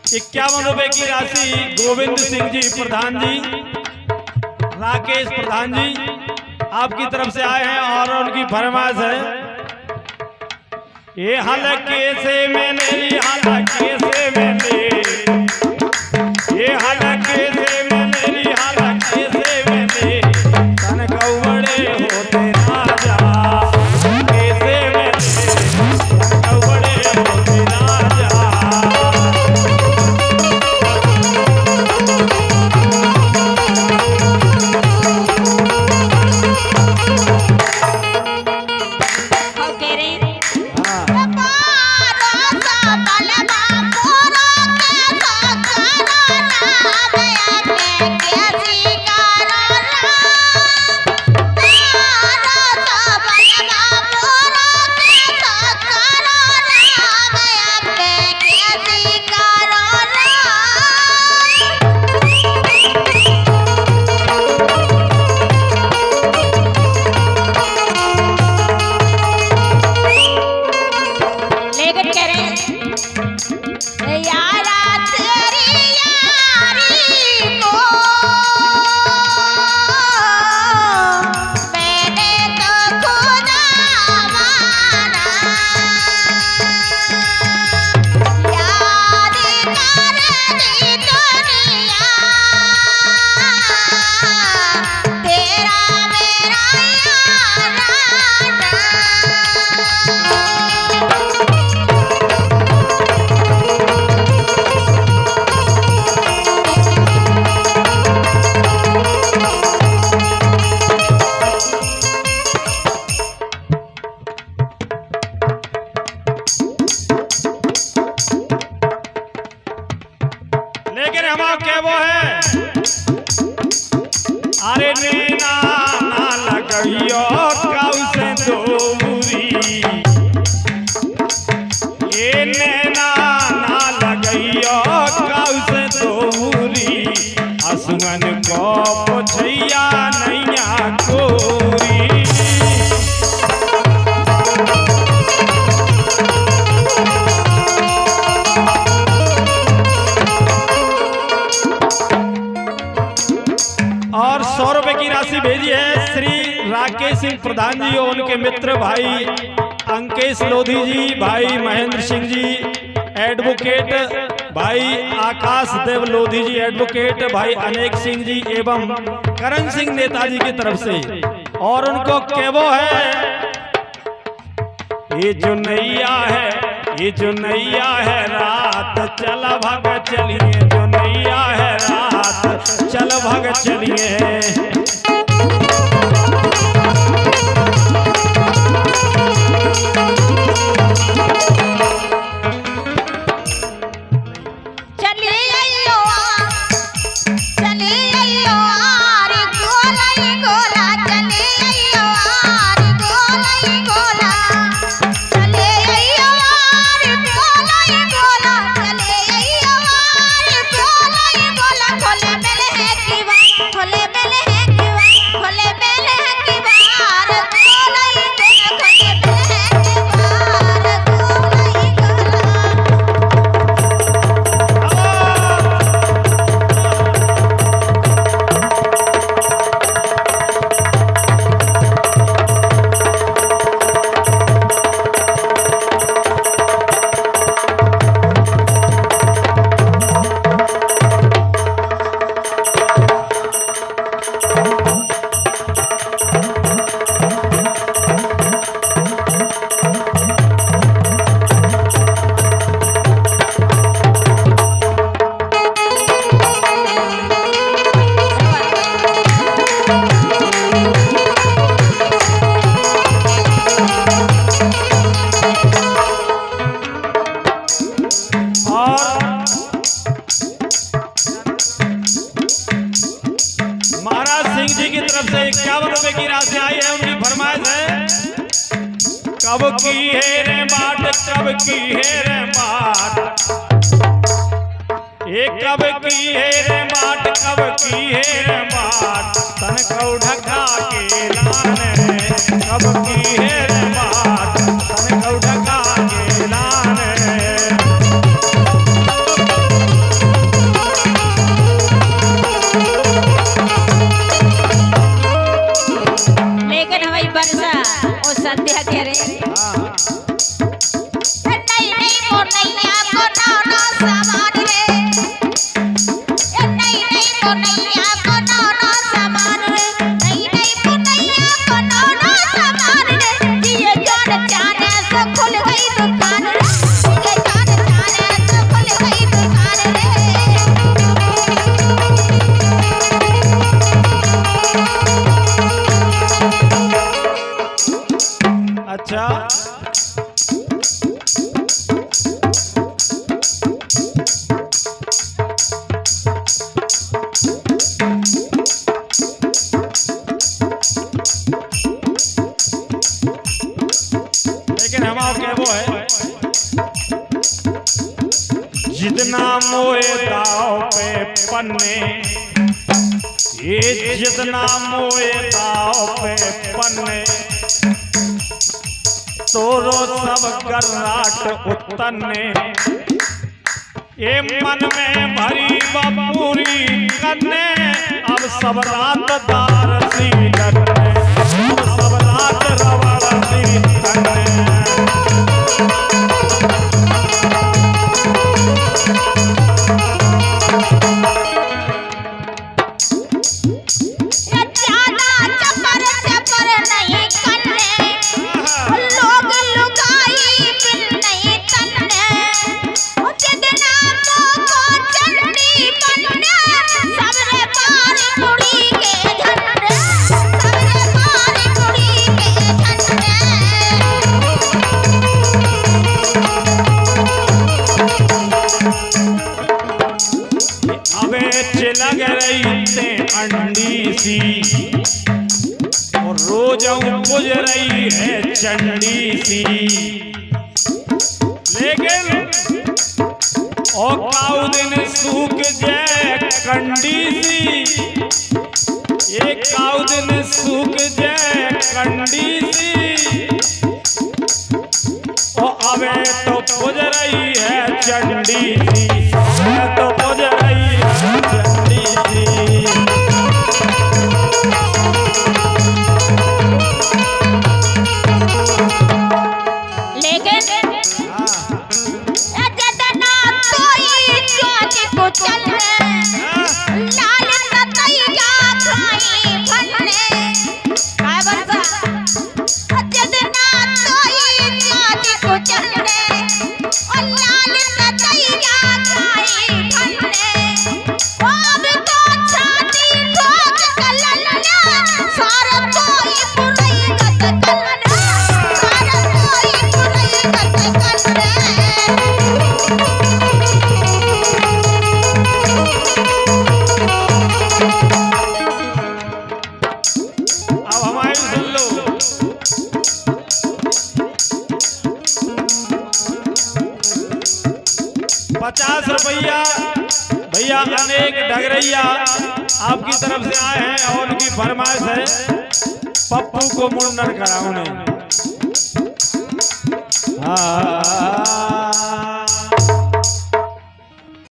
51 की राशि गोविंद सिंह जी प्रधान जी, राकेश प्रधान जी आपकी तरफ से आए हैं और उनकी फरमाइश है, ये हलके से मैंने हलके से मैंने ये हलके से मैंने हलके से मैंने तन कौड़े होते राजा कैसे मैंने तन कौड़े होते राजा। अरे नैना ना लगइयो कौसे दूरी, ये नैना ना लगइयो कौसे दूरी, असुगन को पुछैया नैया कोरी। और 100 रुपए की राशि भेजी है श्री राकेश सिंह प्रधान जी और उनके मित्र भाई अंकेश लोधी जी, भाई महेंद्र सिंह जी एडवोकेट, भाई आकाश देव लोधी जी एडवोकेट, भाई अनेक सिंह जी एवं करण सिंह नेताजी की तरफ से। और उनको केवो है, ये जो नैया है, ये जो नैया है रात चल भग चलिए, जो नैया है रात चल भग चलिए। महाराज सिंह जी की तरफ से 51 रुपए की राशि आई है, उनकी फरमाइश है, कब की है रे बाट, कब की है रे बाट, ये कब की है रे बाट, कब की है रे बाट, तन को ढका के लाने, कब की है रे बाट, तन को ढका के लाने। पुनैया को नौनो सामान रे, नई नई पुनैया को नौनो सामान रे, जिए जान जाने से खुल गई दुकान रे, जिए जान जाने से खुल गई दुकान रे। अच्छा लेकिन हम क्या वो है जितना मोए दाव पे पन्ने, ये जितना मोए दाव पे पन्ने, तोरो सब गर्राट उतने, ये मन में भरी बपूरी करने, अब सब रात दार सी डरने, अब सब रात रवाड़ा सी डरने। लग रही ते अंडी सी और रोज बुझ रही है चंडी सी, लेकिन ओ काऊ दिन सूख जाए कंडी सी, एक काऊ दिन सूख जाए कंडी सी, ओ अबे तो बुझ रही है चंडी सी, तो बुझ रही है चंडी सी। ₹50 भैया अनेक डगरैया आपकी तरफ से आए हैं और उनकी फरमाइश है पप्पू को मुंडन कराऊं। हाँ